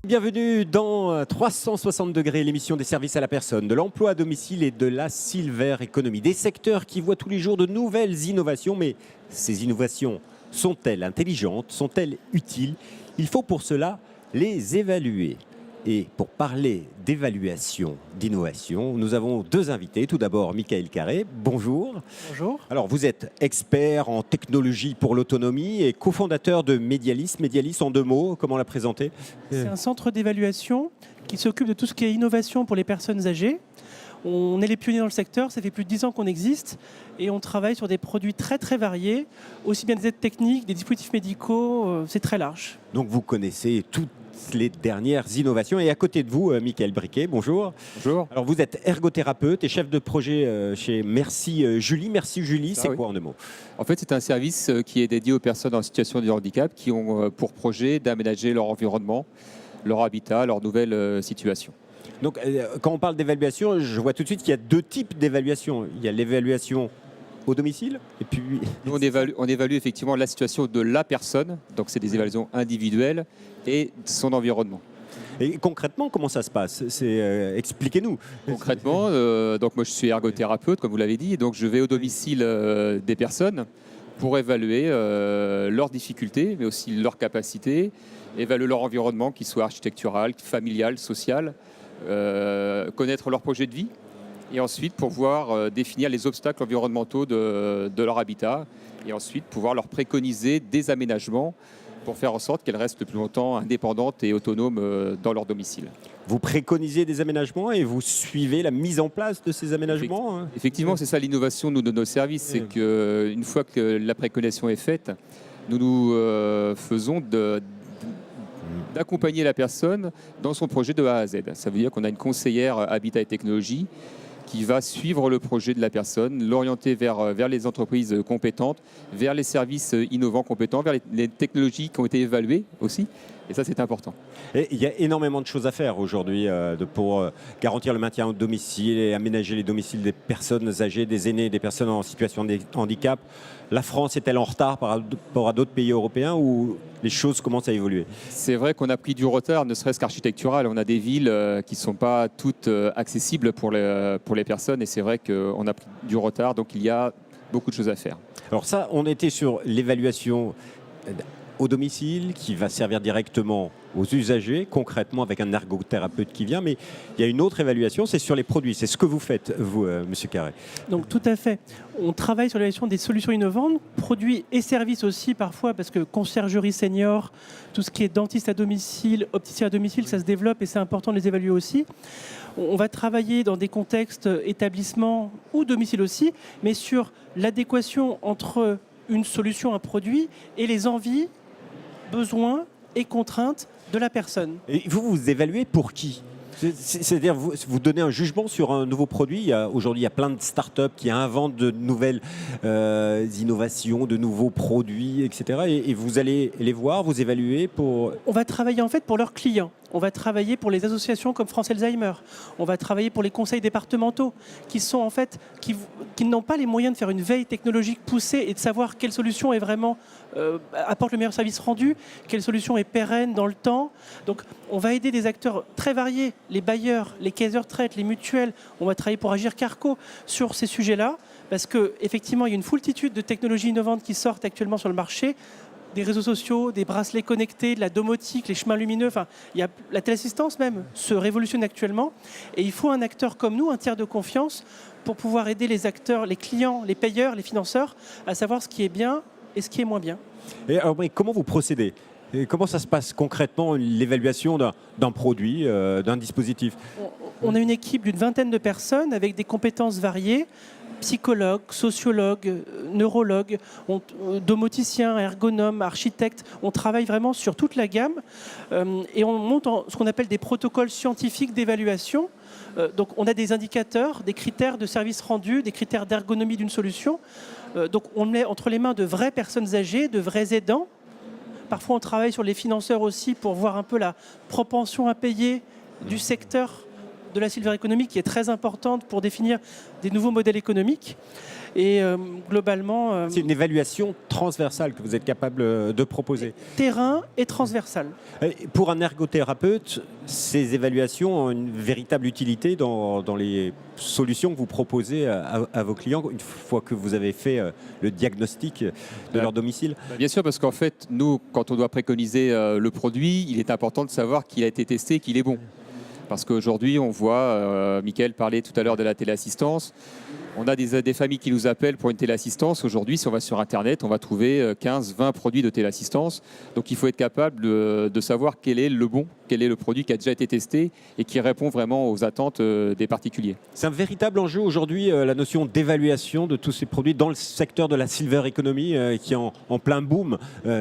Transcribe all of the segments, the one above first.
Bienvenue dans 360 degrés, l'émission des services à la personne, de l'emploi à domicile et de la silver economy. Des secteurs qui voient tous les jours de nouvelles innovations, mais ces innovations sont-elles intelligentes, sont-elles utiles? Il faut pour cela les évaluer. Et pour parler d'évaluation, d'innovation, nous avons deux invités. Tout d'abord, Michael Carré, bonjour. Bonjour. Alors, vous êtes expert en technologie pour l'autonomie et cofondateur de Medialis. Medialis, en deux mots, comment la présenter? C'est un centre d'évaluation qui s'occupe de tout ce qui est innovation pour les personnes âgées. On est les pionniers dans le secteur, ça fait plus de 10 ans qu'on existe et on travaille sur des produits très très variés, aussi bien des aides techniques, des dispositifs médicaux, c'est très large. Donc, vous connaissez toutes les dernières innovations. Et à côté de vous, Michael Briquet, bonjour. Bonjour. Alors, vous êtes ergothérapeute et chef de projet chez Merci Julie. Merci Julie, c'est quoi en deux mots? En fait, c'est un service qui est dédié aux personnes en situation de handicap qui ont pour projet d'aménager leur environnement, leur habitat, leur nouvelle situation. Donc, quand on parle d'évaluation, je vois tout de suite qu'il y a deux types d'évaluation. Il y a l'évaluation au domicile et puis... Nous, on évalue effectivement la situation de la personne, donc c'est des évaluations individuelles, et son environnement. Et concrètement, comment ça se passe? Expliquez-nous. Concrètement, donc moi je suis ergothérapeute, comme vous l'avez dit, donc je vais au domicile des personnes pour évaluer leurs difficultés, mais aussi leurs capacités, évaluer leur environnement, qu'il soit architectural, familial, social, connaître leur projet de vie, et ensuite pouvoir définir les obstacles environnementaux de leur habitat, et ensuite pouvoir leur préconiser des aménagements pour faire en sorte qu'elles restent le plus longtemps indépendantes et autonomes dans leur domicile. Vous préconisez des aménagements et vous suivez la mise en place de ces aménagements? Effectivement, c'est ça l'innovation de nos services, c'est qu'une fois que la préconisation est faite, nous faisons d'accompagner la personne dans son projet de A à Z. Ça veut dire qu'on a une conseillère habitat et technologie qui va suivre le projet de la personne, l'orienter vers les entreprises compétentes, vers les services innovants compétents, vers les technologies qui ont été évaluées aussi. Et ça, c'est important. Et il y a énormément de choses à faire aujourd'hui pour garantir le maintien au domicile et aménager les domiciles des personnes âgées, des aînés, des personnes en situation de handicap. La France est-elle en retard par rapport à d'autres pays européens ou les choses commencent à évoluer? C'est vrai qu'on a pris du retard, ne serait-ce qu'architectural. On a des villes qui ne sont pas toutes accessibles pour les personnes et c'est vrai qu'on a pris du retard, donc il y a beaucoup de choses à faire. Alors ça, on était sur l'évaluation au domicile qui va servir directement aux usagers, concrètement avec un ergothérapeute qui vient, mais il y a une autre évaluation, c'est sur les produits. C'est ce que vous faites, vous, Monsieur Carré. Donc tout à fait. On travaille sur l'évaluation des solutions innovantes, produits et services aussi parfois, parce que conciergerie senior, tout ce qui est dentiste à domicile, opticien à domicile, ça se développe et c'est important de les évaluer aussi. On va travailler dans des contextes établissement ou domicile aussi, mais sur l'adéquation entre une solution, un produit et les envies, besoins et contraintes de la personne. Et vous évaluez pour qui? C'est-à-dire, vous donnez un jugement sur un nouveau produit. Aujourd'hui, il y a plein de startups qui inventent de nouvelles innovations, de nouveaux produits, etc. Et vous allez les voir, vous évaluer pour... On va travailler en fait pour leurs clients. On va travailler pour les associations comme France Alzheimer. On va travailler pour les conseils départementaux qui sont en fait qui n'ont pas les moyens de faire une veille technologique poussée et de savoir quelle solution est vraiment apporte le meilleur service rendu, quelle solution est pérenne dans le temps. Donc on va aider des acteurs très variés, les bailleurs, les caisses de retraite, les mutuelles. On va travailler pour Agir Carco sur ces sujets-là parce qu'effectivement il y a une foultitude de technologies innovantes qui sortent actuellement sur le marché. Des réseaux sociaux, des bracelets connectés, de la domotique, les chemins lumineux, enfin, il y a la téléassistance même se révolutionne actuellement. Et il faut un acteur comme nous, un tiers de confiance, pour pouvoir aider les acteurs, les clients, les payeurs, les financeurs, à savoir ce qui est bien et ce qui est moins bien. Et alors, comment vous procédez? Et comment ça se passe concrètement, l'évaluation d'un produit, d'un dispositif? On a une équipe d'une vingtaine de personnes avec des compétences variées. Psychologues, sociologues, neurologues, domoticiens, ergonomes, architectes. On travaille vraiment sur toute la gamme et on monte ce qu'on appelle des protocoles scientifiques d'évaluation. Donc on a des indicateurs, des critères de service rendu, des critères d'ergonomie d'une solution. Donc on met entre les mains de vraies personnes âgées, de vrais aidants. Parfois on travaille sur les financeurs aussi pour voir un peu la propension à payer du secteur de la silver economy qui est très importante pour définir des nouveaux modèles économiques. Et globalement, C'est une évaluation transversale que vous êtes capable de proposer. terrain et transversal. Pour un ergothérapeute, ces évaluations ont une véritable utilité dans les solutions que vous proposez à vos clients une fois que vous avez fait le diagnostic de leur domicile. Bien sûr, parce qu'en fait, nous, quand on doit préconiser le produit, il est important de savoir qu'il a été testé et qu'il est bon. Parce qu'aujourd'hui, on voit, Mickaël parlait tout à l'heure de la téléassistance. On a des familles qui nous appellent pour une téléassistance. Aujourd'hui, si on va sur Internet, on va trouver 15, 20 produits de téléassistance. Donc, il faut être capable de savoir quel est le bon, quel est le produit qui a déjà été testé et qui répond vraiment aux attentes des particuliers. C'est un véritable enjeu aujourd'hui, la notion d'évaluation de tous ces produits dans le secteur de la silver economy qui est en plein boom.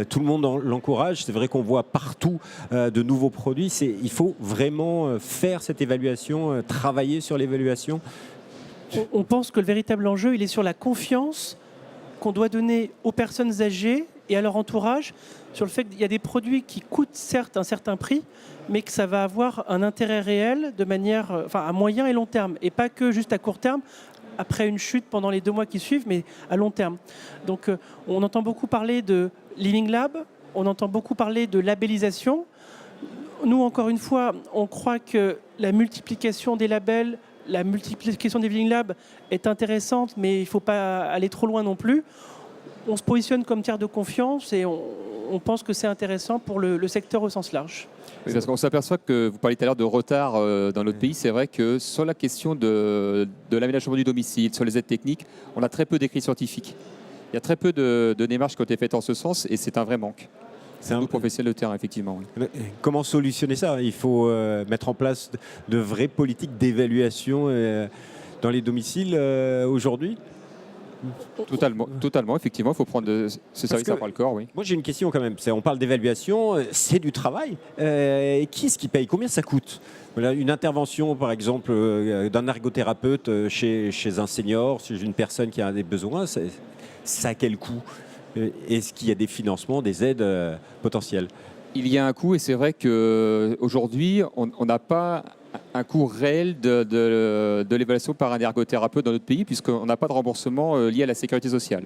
Tout le monde l'encourage. C'est vrai qu'on voit partout de nouveaux produits. Il faut vraiment faire cette évaluation, travailler sur l'évaluation. On pense que le véritable enjeu, il est sur la confiance qu'on doit donner aux personnes âgées et à leur entourage sur le fait qu'il y a des produits qui coûtent certes un certain prix, mais que ça va avoir un intérêt réel de manière, à moyen et long terme, et pas que juste à court terme, après une chute pendant les 2 mois qui suivent, mais à long terme. Donc on entend beaucoup parler de Living Lab, on entend beaucoup parler de labellisation. Nous, encore une fois, on croit que la multiplication des labels, la multiplication des Living Labs est intéressante, mais il ne faut pas aller trop loin non plus. On se positionne comme tiers de confiance et on pense que c'est intéressant pour le secteur au sens large. Oui, parce qu'on s'aperçoit que vous parliez tout à l'heure de retard dans notre pays. C'est vrai que sur la question de l'aménagement du domicile, sur les aides techniques, on a très peu d'écrits scientifiques. Il y a très peu de démarches qui ont été faites en ce sens et c'est un vrai manque. C'est un professionnel de terrain, effectivement. Oui. Comment solutionner ça? Il faut mettre en place de vraies politiques d'évaluation dans les domiciles aujourd'hui. Totalement, effectivement, il faut prendre ce service à bras le corps. Oui. Moi, j'ai une question quand même. On parle d'évaluation, c'est du travail. Qui est-ce qui paye? Combien ça coûte? Voilà, une intervention, par exemple, d'un ergothérapeute chez un senior, chez une personne qui a des besoins, ça a quel coût? Est-ce qu'il y a des financements, des aides potentielles? Il y a un coût et c'est vrai qu'aujourd'hui, on n'a pas un coût réel de l'évaluation par un ergothérapeute dans notre pays puisqu'on n'a pas de remboursement lié à la sécurité sociale.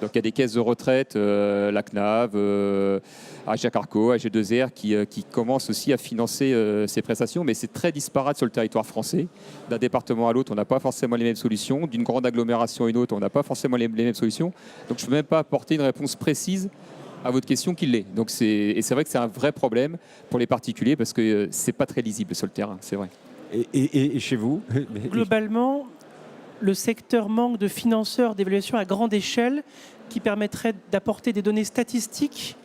Donc il y a des caisses de retraite, la CNAV, AG Carco, AG2R qui commencent aussi à financer ces prestations, mais c'est très disparate sur le territoire français. D'un département à l'autre, on n'a pas forcément les mêmes solutions. D'une grande agglomération à une autre, on n'a pas forcément les mêmes solutions. Donc je ne peux même pas apporter une réponse précise à votre question qu'il l'est. Donc c'est vrai que c'est un vrai problème pour les particuliers parce que c'est pas très lisible sur le terrain, c'est vrai. Et chez vous? Globalement, le secteur manque de financeurs d'évaluation à grande échelle qui permettraient d'apporter des données statistiques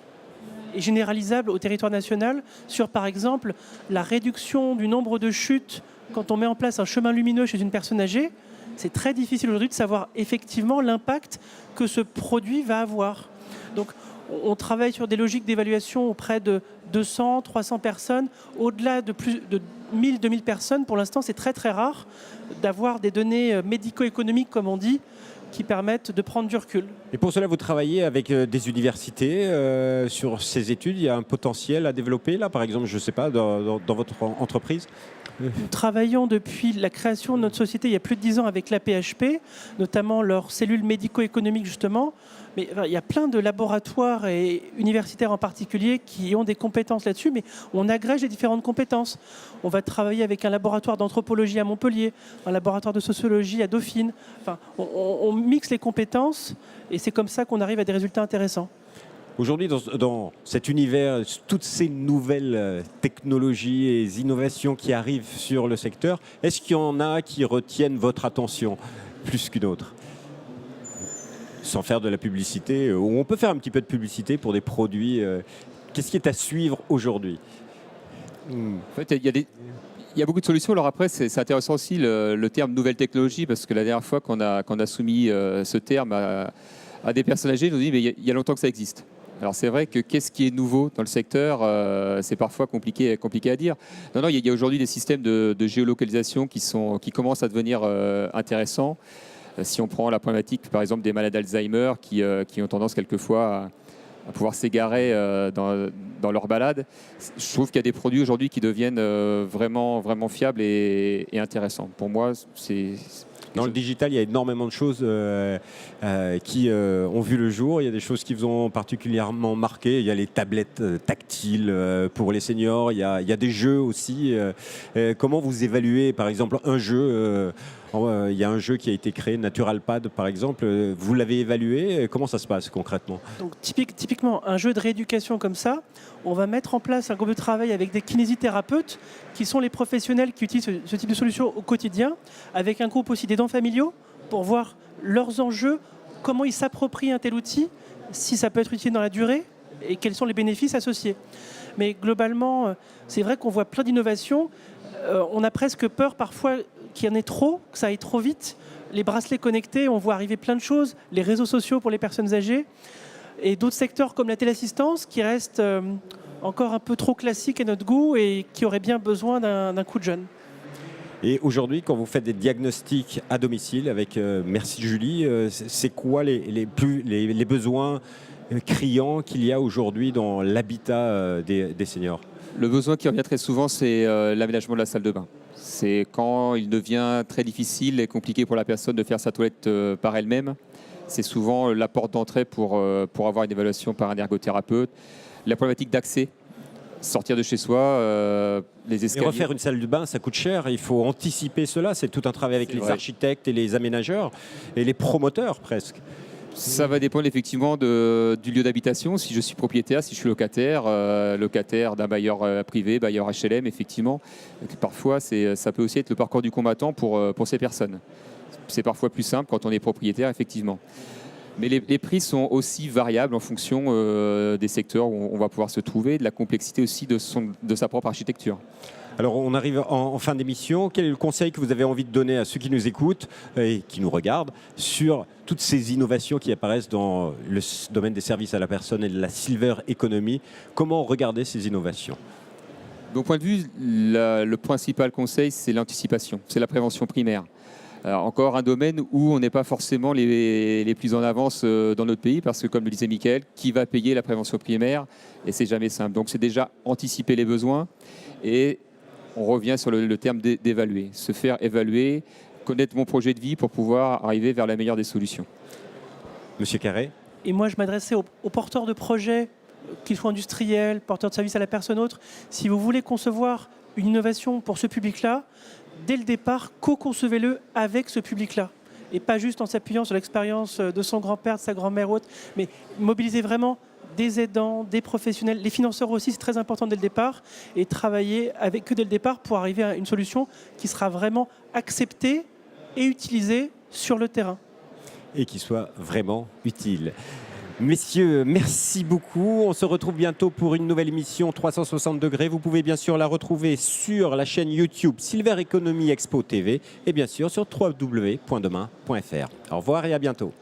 et généralisables au territoire national sur, par exemple, la réduction du nombre de chutes quand on met en place un chemin lumineux chez une personne âgée. C'est très difficile aujourd'hui de savoir effectivement l'impact que ce produit va avoir. Donc, on travaille sur des logiques d'évaluation auprès de 200, 300 personnes. Au-delà de plus de 1000, 2000 personnes, pour l'instant, c'est très très rare d'avoir des données médico-économiques, comme on dit, qui permettent de prendre du recul. Et pour cela, vous travaillez avec des universités sur ces études. Il y a un potentiel à développer, là, par exemple, je ne sais pas, dans votre entreprise? Nous travaillons depuis la création de notre société il y a plus de 10 ans avec l'AP-HP, notamment leurs cellules médico-économiques justement. Mais il y a plein de laboratoires et universitaires en particulier qui ont des compétences là-dessus, mais on agrège les différentes compétences. On va travailler avec un laboratoire d'anthropologie à Montpellier, un laboratoire de sociologie à Dauphine. Enfin, on mixe les compétences et c'est comme ça qu'on arrive à des résultats intéressants. Aujourd'hui, dans cet univers, toutes ces nouvelles technologies et innovations qui arrivent sur le secteur, est-ce qu'il y en a qui retiennent votre attention plus qu'une autre? Sans faire de la publicité, ou on peut faire un petit peu de publicité pour des produits. Qu'est-ce qui est à suivre aujourd'hui? En fait, il y a beaucoup de solutions. Alors après, c'est intéressant aussi le terme nouvelle technologie, parce que la dernière fois qu'on a soumis ce terme à des personnes âgées, ils nous ont dit mais il y a longtemps que ça existe. Alors c'est vrai que qu'est-ce qui est nouveau dans le secteur, c'est parfois compliqué à dire. Non, il y a aujourd'hui des systèmes de géolocalisation qui commencent à devenir intéressants. Si on prend la problématique, par exemple, des malades d'Alzheimer qui ont tendance quelquefois à pouvoir s'égarer dans leur balade, je trouve qu'il y a des produits aujourd'hui qui deviennent vraiment fiables et intéressants. Pour moi, Dans le digital, il y a énormément de choses qui ont vu le jour. Il y a des choses qui vous ont particulièrement marqué. Il y a les tablettes tactiles pour les seniors. Il y a des jeux aussi. Comment vous évaluez, par exemple, un jeu il y a un jeu qui a été créé, Naturalpad, par exemple. Vous l'avez évalué. Comment ça se passe concrètement? Donc, typiquement, un jeu de rééducation comme ça, on va mettre en place un groupe de travail avec des kinésithérapeutes qui sont les professionnels qui utilisent ce type de solution au quotidien, avec un groupe aussi d'aidants familiaux pour voir leurs enjeux, comment ils s'approprient un tel outil, si ça peut être utile dans la durée et quels sont les bénéfices associés. Mais globalement, c'est vrai qu'on voit plein d'innovations. On a presque peur parfois qu'il y en ait trop, que ça aille trop vite. Les bracelets connectés, on voit arriver plein de choses, les réseaux sociaux pour les personnes âgées, et d'autres secteurs comme la téléassistance qui restent encore un peu trop classiques à notre goût et qui auraient bien besoin d'un coup de jeune. Et aujourd'hui, quand vous faites des diagnostics à domicile avec Merci Julie, c'est quoi les besoins criants qu'il y a aujourd'hui dans l'habitat des seniors? Le besoin qui revient très souvent, c'est l'aménagement de la salle de bain. C'est quand il devient très difficile et compliqué pour la personne de faire sa toilette par elle-même. C'est souvent la porte d'entrée pour avoir une évaluation par un ergothérapeute. La problématique d'accès, sortir de chez soi, les escaliers. Et refaire une salle de bain, ça coûte cher. Il faut anticiper cela. C'est tout un travail avec les architectes et les aménageurs et les promoteurs presque. Ça va dépendre effectivement du lieu d'habitation. Si je suis propriétaire, si je suis locataire d'un bailleur privé, bailleur HLM, effectivement. Donc, parfois, ça peut aussi être le parcours du combattant pour ces personnes. C'est parfois plus simple quand on est propriétaire, effectivement. Mais les prix sont aussi variables en fonction des secteurs où on va pouvoir se trouver, de la complexité aussi de sa propre architecture. Alors, on arrive en fin d'émission. Quel est le conseil que vous avez envie de donner à ceux qui nous écoutent et qui nous regardent sur toutes ces innovations qui apparaissent dans le domaine des services à la personne et de la silver economy? Comment regarder ces innovations? De mon point de vue, le principal conseil, c'est l'anticipation, c'est la prévention primaire. Alors, encore un domaine où on n'est pas forcément les plus en avance dans notre pays, parce que comme le disait Mickaël, qui va payer la prévention primaire? Et c'est jamais simple. Donc c'est déjà anticiper les besoins et on revient sur le terme d'évaluer, se faire évaluer, connaître mon projet de vie pour pouvoir arriver vers la meilleure des solutions. Monsieur Carré? Et moi, je m'adressais aux porteurs de projets, qu'ils soient industriels, porteurs de services à la personne, autres. Si vous voulez concevoir une innovation pour ce public-là, dès le départ, co-concevez-le avec ce public-là. Et pas juste en s'appuyant sur l'expérience de son grand-père, de sa grand-mère ou autre, mais mobilisez vraiment des aidants, des professionnels, les financeurs aussi, c'est très important dès le départ, et travailler avec eux dès le départ pour arriver à une solution qui sera vraiment acceptée et utilisée sur le terrain. Et qui soit vraiment utile. Messieurs, merci beaucoup. On se retrouve bientôt pour une nouvelle émission 360 degrés. Vous pouvez bien sûr la retrouver sur la chaîne YouTube Silver Economy Expo TV et bien sûr sur www.demain.fr. Au revoir et à bientôt.